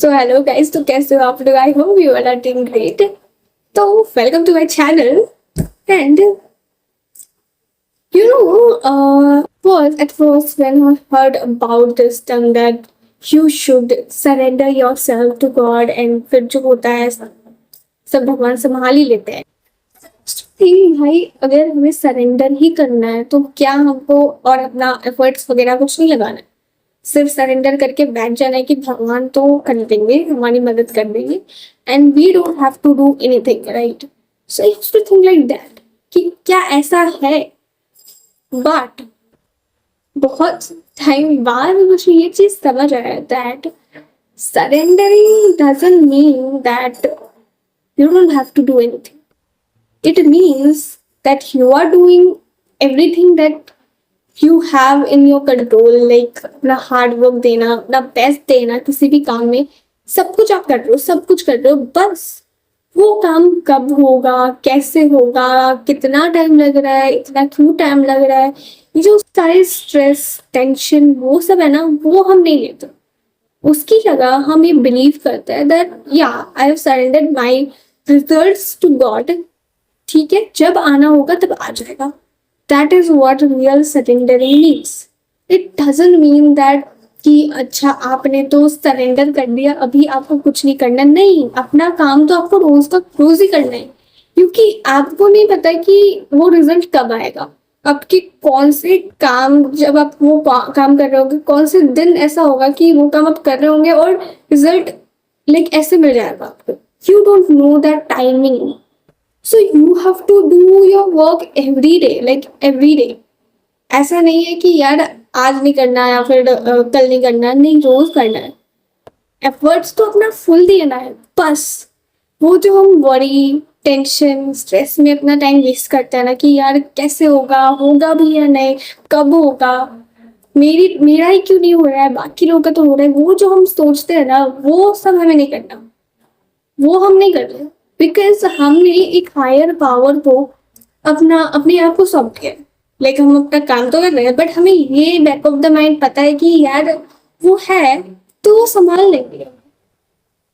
So hello guys, तो कैसे हो आप लोग? I hope you are doing great. तो welcome to my channel and was at first when I heard about this term that you should surrender yourself to God and फिर जो होता है सब भगवान संभाल ही लेते हैं। थिंक भाई, अगर हमें सरेंडर ही करना है तो क्या हमको और अपना एफर्ट्स वगैरह कुछ नहीं लगाना है, सिर्फ सरेंडर करके बैठ जाना है कि भगवान तो कर देंगे, हमारी मदद कर देंगे and we don't have to do anything, right? So I used to think like that कि क्या ऐसा है, बट बहुत टाइम बाद मुझे ये चीज समझ आया that surrendering doesn't mean that you don't have to do anything. It means that you are doing everything that you have in your control, like अपना हार्ड वर्क देना, अपना बेस्ट देना किसी भी काम में. सब कुछ आप कर रहे हो, सब कुछ कर रहे हो, बस वो काम कब होगा, कैसे होगा, कितना टाइम लग रहा है, इतना क्यों टाइम लग रहा है, ये जो सारे स्ट्रेस टेंशन वो सब है ना, वो हम नहीं लेते. उसकी जगह हम ये बिलीव करते हैं दैट या I have surrendered my results to God. ठीक है, जब आना होगा तब आ जाएगा. That is what real surrendering means. It doesn't mean that कि अच्छा आपने तो सरेंडर कर दिया, अभी आपको कुछ नहीं करना. नहीं, अपना काम तो आपको रोज का रोज ही करना है, क्योंकि आपको नहीं पता कि वो रिजल्ट कब आएगा. आपके कौन से काम, जब आप वो काम कर रहे होंगे, कौन से दिन ऐसा होगा कि वो काम आप कर रहे होंगे और रिजल्ट लाइक ऐसे मिल जाएगा आपको. You don't know that timing. So you have to do your work every day, like every day. ऐसा नहीं है कि यार आज नहीं करना या फिर कल नहीं करना, नहीं, रोज करना है. एफर्ट्स तो अपना फुल देना है. बस वो जो हम वरी टेंशन स्ट्रेस में अपना टाइम वेस्ट करते हैं ना कि यार कैसे होगा, होगा भी या नहीं, कब होगा, मेरा ही क्यों नहीं हो रहा है, बाकी लोगों का तो हो रहा है, वो जो हम सोचते हैं ना, वो सब हमें नहीं करना. वो हम नहीं कर रहे बिकॉज हमने एक हायर पावर को अपने आप को सौंप दिया. लाइक हम अपना काम तो कर रहे हैं, बट हमें ये बैक ऑफ द माइंड पता है कि यार वो है तो वो संभाल लेंगे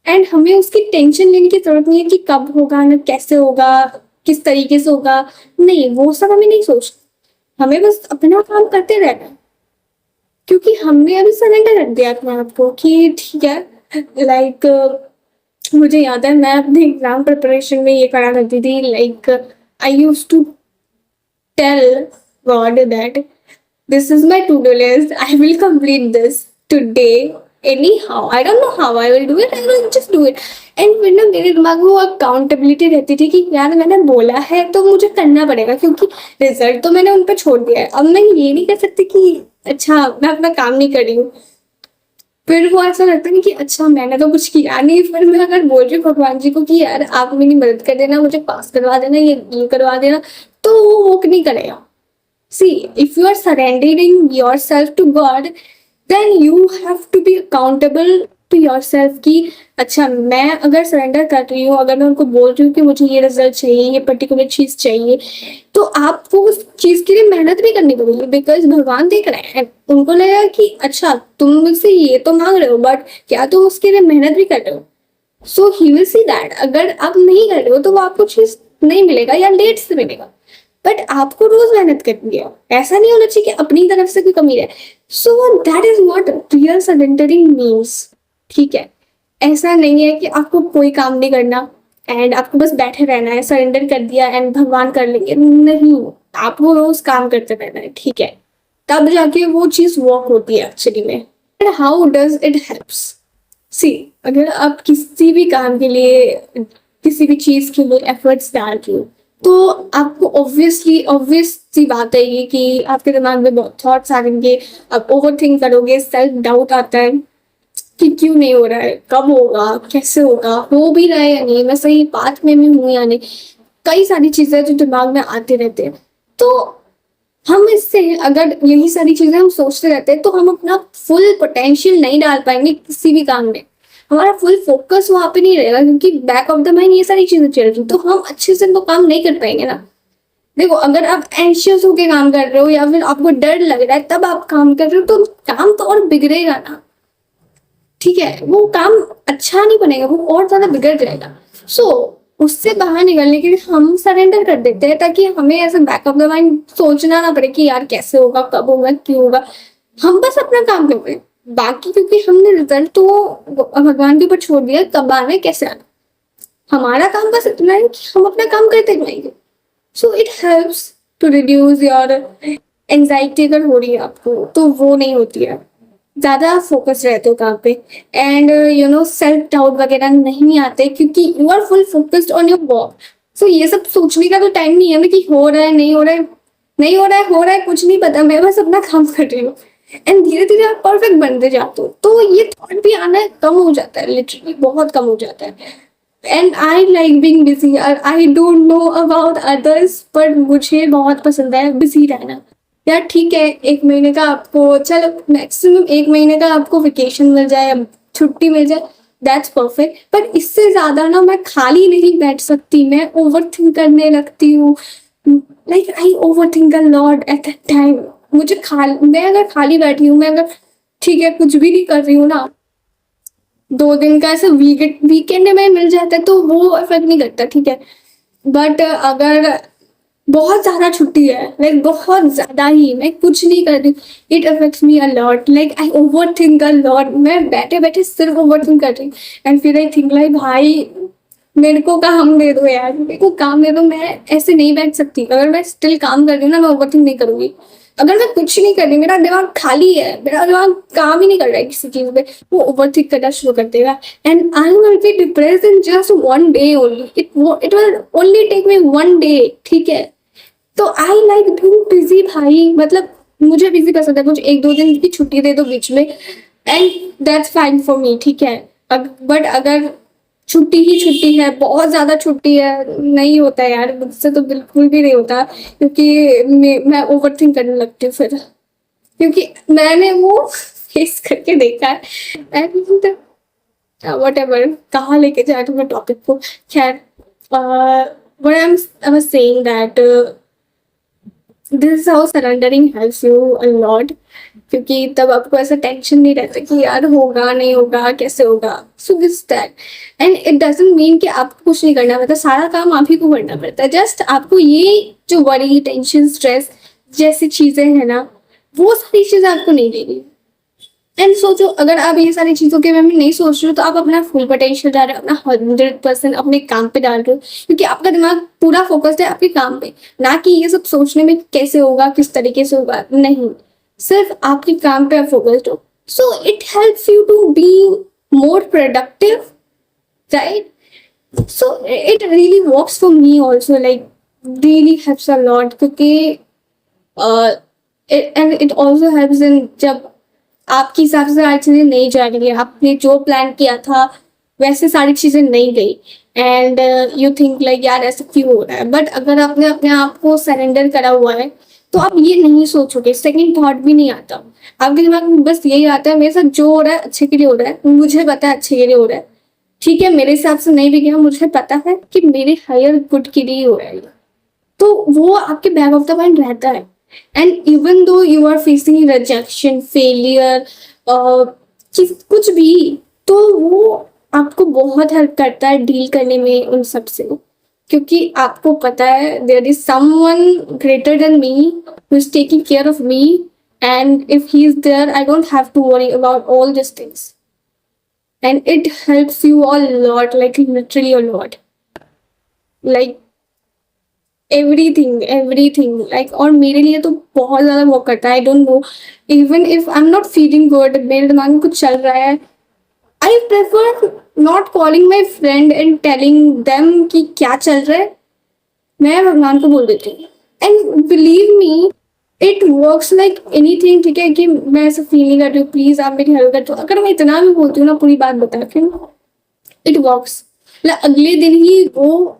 एंड हमें उसकी टेंशन लेने की जरूरत नहीं है कि कब होगा ना, कैसे होगा, किस तरीके से होगा. नहीं, वो सब हमें नहीं सोचना. हमें बस अपना काम करते रहना है, क्योंकि हमने अभी सरेंडर कर दिया अपने आप को कि ठीक है. लाइक मुझे याद है, मैं अपने एग्जाम प्रिपरेशन में ये करा करती थी. Like I use to tell God that this is my to do list, I will complete this today anyhow, I don't know how I will do it, I will just do it. And फिर ना मेरे दिमाग में वो accountability रहती थी कि यार मैंने बोला है तो मुझे करना पड़ेगा, क्योंकि रिजल्ट तो मैंने उन पर छोड़ दिया है. अब मैं ये नहीं कर सकती कि अच्छा मैं अपना काम नहीं कर रही हूँ. फिर वो ऐसा लगता है कि अच्छा मैंने तो कुछ किया नहीं. फिर मैं अगर बोल रही हूँ भगवान जी को कि यार आप मेरी मदद कर देना, मुझे पास करवा देना, ये करवा देना, तो वो वर्क नहीं करेगा. See, if you are surrendering your self to God, then you have to be accountable to your self कि अच्छा मैं अगर सरेंडर कर रही हूँ, अगर मैं उनको बोल रही हूँ कि मुझे ये रिजल्ट चाहिए, ये पर्टिकुलर चीज चाहिए, तो आपको उस चीज के लिए मेहनत भी करनी पड़ेगी. बिकॉज भगवान देख रहे हैं, उनको लगेगा कि अच्छा तुम मुझसे ये तो मांग रहे हो, बट क्या तुम उसके लिए मेहनत भी कर रहे हो. सो ही विल सी दैट अगर आप नहीं कर रहे हो तो वो आपको चीज नहीं मिलेगा या लेट से मिलेगा, बट आपको रोज मेहनत करनी है. ऐसा नहीं होना चाहिए कि अपनी तरफ से कोई कमी है. So that is what real surrendering means. ठीक है, ऐसा नहीं है कि आपको कोई काम नहीं करना एंड आपको बस बैठे रहना है, सरेंडर कर दिया एंड भगवान कर लेंगे. नहीं, आपको रोज काम करते रहना है. ठीक है, तब जाके वो चीज वर्क होती है एक्चुअली में. And how does it helps? See, अगर आप किसी भी काम के लिए, किसी भी चीज के लिए एफर्ट्स डाल रहे हो, तो आपको ऑब्वियस सी बात है ये कि आपके दिमाग में बहुत थॉट्स आएंगे, आप ओवर थिंक करोगे, सेल्फ डाउट आता है कि क्यों नहीं हो रहा है, कब होगा, कैसे होगा, हो भी रहा है या नहीं, मैं सही पाथ में भी हूँ या नहीं. कई सारी चीजें जो दिमाग में आते रहते हैं. तो हम इससे, अगर यही सारी चीजें हम सोचते रहते हैं, तो हम अपना फुल पोटेंशियल नहीं डाल पाएंगे किसी भी काम में. हमारा फुल फोकस वहां पे नहीं रहेगा, क्योंकि बैक ऑफ द माइंड ये सारी चीजें चल रही, तो हम अच्छे से तो काम नहीं कर पाएंगे ना. देखो, अगर आप एंशियस होके काम कर रहे हो या फिर आपको डर लग रहा है तब आप काम कर रहे हो, तो काम तो और बिगड़ेगा ना. ठीक है, वो काम अच्छा नहीं बनेगा, वो और ज्यादा बिगड़ जाएगा। सो उससे बाहर निकलने के लिए हम सरेंडर कर देते हैं, ताकि हमें ऐसे बैकअप द माइंड सोचना ना पड़े कि यार कैसे होगा, कब होगा, क्यों होगा। हम बस अपना काम करते हैं, बाकी क्योंकि हमने रिजल्ट तो भगवान के ऊपर छोड़ दिया, कब आना है, कैसे आना। हमारा काम बस इतना है कि हम अपना काम करते जाएंगे। So it helps to reduce your anxiety. अगर हो रही है आपको तो वो नहीं होती है, ज्यादा फोकस रहते हो काम पे। एंड सेल्फ डाउट वगैरह नहीं आते, क्योंकि you are full focused on your work. So ये सब सोचने का तो टाइम नहीं है ना कि हो रहा है, नहीं हो रहा है, नहीं हो रहा है, हो रहा है, कुछ नहीं पता, मैं बस अपना काम कर रही हूँ। एंड धीरे धीरे आप परफेक्ट बनते जाते हो, तो ये थॉट भी आना कम हो जाता है, लिटरली बहुत कम हो जाता है। And I like being busy, और I don't know about others, पर मुझे बहुत पसंद है बिजी रहना। यार ठीक है, 1 महीने का आपको, चलो मैक्सिमम 1 महीने का आपको वेकेशन मिल जाए, छुट्टी मिल जाए, दैट्स परफेक्ट। पर इससे ज्यादा ना मैं खाली नहीं बैठ सकती, मैं ओवर थिंक करने लगती हूँ। Like I over think a lot at that time. मैं अगर खाली बैठी हूँ, मैं अगर ठीक है कुछ भी नहीं कर रही हूँ ना, 2 दिन का ऐसे वीकेंड में मिल जाता है तो वो इफेक्ट नहीं करता, ठीक है। बट अगर बहुत ज्यादा छुट्टी है, लाइक बहुत ज्यादा ही, मैं कुछ नहीं कर रही, it affects me a lot. Like I over think a lot, मैं बैठे बैठे सिर्फ ओवर थिंक कर रही हूँ। एंड फिर आई थिंक लाइक भाई मेरे को काम दे दो यार, मेरे को काम दे दो, मैं ऐसे नहीं बैठ सकती। अगर मैं स्टिल काम कर रही हूँ ना, मैं ओवर थिंक नहीं करूंगी। अगर मैं कुछ नहीं कर रही, मेरा दिमाग खाली है, मेरा दिमाग काम ही नहीं कर रहा है किसी चीज पे, वो ओवर थिंक करना शुरू कर देगा। And I will be depressed in just 1 day only. It will only take me 1 day, ठीक है। तो आई लाइक बीइंग बिजी भाई, मतलब मुझे बिजी पसंद है, मुझे 1-2 दिन की छुट्टी दे दो बीच में, and that's fine for me, ठीक है। बट अगर छुट्टी ही छुट्टी है, बहुत ज्यादा छुट्टी है, नहीं होता यार मुझसे तो बिल्कुल भी नहीं होता, क्योंकि मैं ओवर थिंक करने लगती हूँ फिर, क्योंकि मैंने वो फेस करके देखा है। एंड वट एवर, कहाँ लेके जाए तुम्हें टॉपिक को, खैर। what I was saying that this is how surrendering helps you a lot, क्योंकि तब आपको ऐसा टेंशन नहीं रहता कि यार होगा नहीं होगा, कैसे होगा। So this that, and it doesn't mean कि आपको कुछ नहीं करना पड़ता, सारा काम आप ही को करना पड़ता है। जस्ट आपको ये जो वरी, टेंशन, स्ट्रेस जैसी चीजें हैं ना, वो सारी चीजें आपको नहीं लेनी। एंड सोचो, अगर आप ये सारी चीजों के बारे में नहीं सोच रहे हो, तो आप अपना फुल पोटेंशियल डाल रहे हो, अपना 100% अपने काम पे डाल रहे हो, क्योंकि आपका दिमाग पूरा फोकस्ड है आपके काम पे, ना कि ये सब सोचने में कैसे होगा, किस तरीके से होगा, नहीं, सिर्फ आपके काम पे आप फोकस्ड हो। So it helps you to be more productive, right. So it really works for me also, like really helps a lot, क्योंकि and it also helps in, जब आपके हिसाब से सारी चीजें नहीं जा रही है, आपने जो प्लान किया था वैसे सारी चीजें नहीं गई, एंड यू थिंक लाइक यार ऐसा क्यों हो रहा है। बट अगर आपने अपने आप को सरेंडर करा हुआ है, तो आप ये नहीं सोचोगे, सेकंड थॉट भी नहीं आता आपके दिमाग में, बस यही आता है मेरे साथ जो हो रहा है अच्छे के लिए हो रहा है, मुझे पता है अच्छे के लिए हो रहा है, ठीक है, मेरे हिसाब से नहीं भी गया, मुझे पता है कि मेरे हायर गुड के लिए हो रहा है। तो वो आपके बैक ऑफ द माइंड रहता है। And even though you are facing rejection, failure, कुछ भी, तो वो आपको बहुत हेल्प करता है डील करने में उन सब से, क्योंकि आपको पता है there is someone greater than me who is taking care of me, and if he is there I don't have to worry about all this things, and it helps you a lot, like literally a lot, like everything like. और मेरे लिए तो बहुत ज्यादा work करता है, I don't know, even if I am not feeling good, मेरे दिमाग में कुछ चल रहा है, I prefer not calling my friend and telling them कि क्या चल रहा है, मैं भगवान को बोल देती हूँ। And believe me, it works like anything, ठीक है, कि मैं ऐसा फील नहीं कर रही हूँ, प्लीज आप मेरी हेल्प कर दो, अगर मैं इतना भी बोलती हूँ ना पूरी बात बता के, इट वर्क्स। अगले दिन ही वो,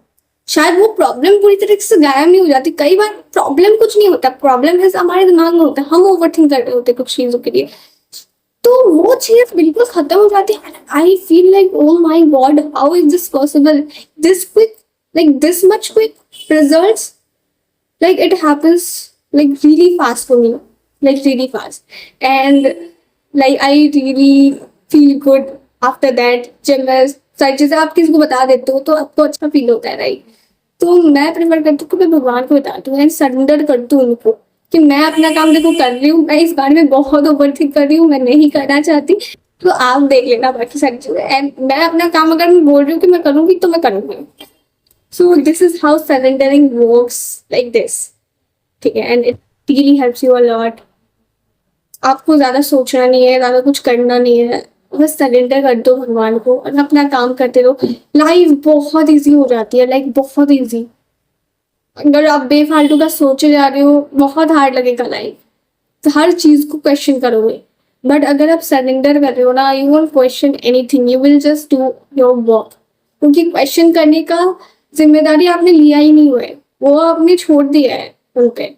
शायद वो प्रॉब्लम पूरी तरीके से गायब नहीं हो जाती, कई बार प्रॉब्लम कुछ नहीं होता, प्रॉब्लम है हमारे दिमाग में होता है, हम ओवर थिंक कर रहे होते कुछ चीजों के लिए, तो वो चीज बिल्कुल खत्म हो जाती है। I feel like oh my God, how is this possible, this quick, like this much quick results, like it happens like really fast for me, like really fast, and like I really feel good after that. जब मैं सारी चीजें आप किसी को बता देते हो तो आपको अच्छा फील होता है, राइट? तो मैं प्रेफर करती हूँ कि मैं भगवान को बताती हूँ एंड सरेंडर करती हूँ उनको कि मैं अपना काम देखो कर रही हूँ, मैं इस बारे में बहुत ओवर थिंक कर रही हूँ, मैं नहीं करना चाहती, तो आप देख लेना बाकी सारी चीजें। एंड मैं अपना काम अगर मैं बोल रही हूँ कि मैं करूँगी तो मैं करूँगी। So this is how surrendering works, like this. ठीक है, and it really helps you a lot. आपको ज्यादा सोचना नहीं है, ज्यादा कुछ करना नहीं है, बस सरेंडर कर दो भगवान को और अपना काम करते रहो। लाइफ बहुत इजी हो जाती है, लाइक बहुत इजी। अगर आप बेफालतू का सोचे जा रहे हो बहुत हार्ड लगेगा लाइफ, तो हर चीज को क्वेश्चन करोगे। बट अगर आप सरेंडर कर रहे हो ना, you won't question anything, you will just do your work. क्योंकि क्वेश्चन करने का जिम्मेदारी आपने लिया ही नहीं हुआ है, वो आपने छोड़ दिया है उन पे,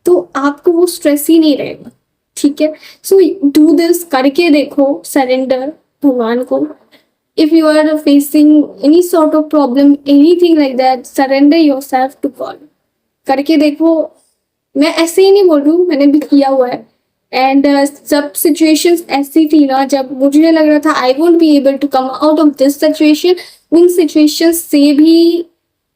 तो आपको वो स्ट्रेस ही नहीं रहेगा। ठीक है, सो डू दिस, करके देखो सरेंडर भगवान को। If you are facing any sort of problem, anything like that, surrender yourself to God. करके देखो। मैं ऐसे ही नहीं बोल रही हूँ, मैंने भी किया हुआ है। एंड सब सिचुएशंस ऐसी थी ना जब मुझे लग रहा था I won't be able to come out of this situation, उन सिचुएशंस से भी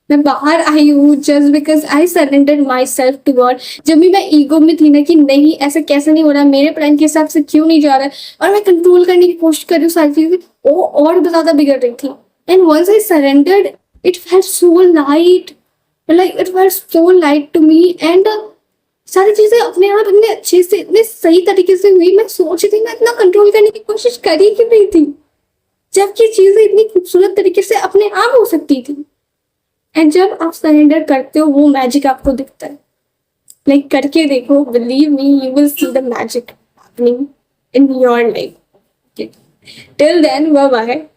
मैं बाहर आई हूँ just because I surrender myself to God. जब भी मैं ईगो में थी ना कि नहीं ऐसा कैसे नहीं हो रहा, मेरे प्लान के हिसाब से क्यों नहीं जा रहा है, और मैं कंट्रोल करने की कोशिश कर रही हूँ सारी चीजें, वो और भी ज्यादा बिगड़ रही थी। And once I surrendered, it felt so light, like it felt so light to me. And सारी चीजें अपने आप इतने अच्छे से, इतने सही तरीके से हुई। मैं सोच रही थी मैं इतना कंट्रोल करने की कोशिश कर ही क्यों रही थी, जबकि चीजें इतनी खूबसूरत तरीके से अपने आप हो सकती थी। एंड जब आप सरेंडर करते हो वो मैजिक आपको दिखता है। लाइक करके देखो, believe me, you will see the magic happening in your life. Till then, bye bye.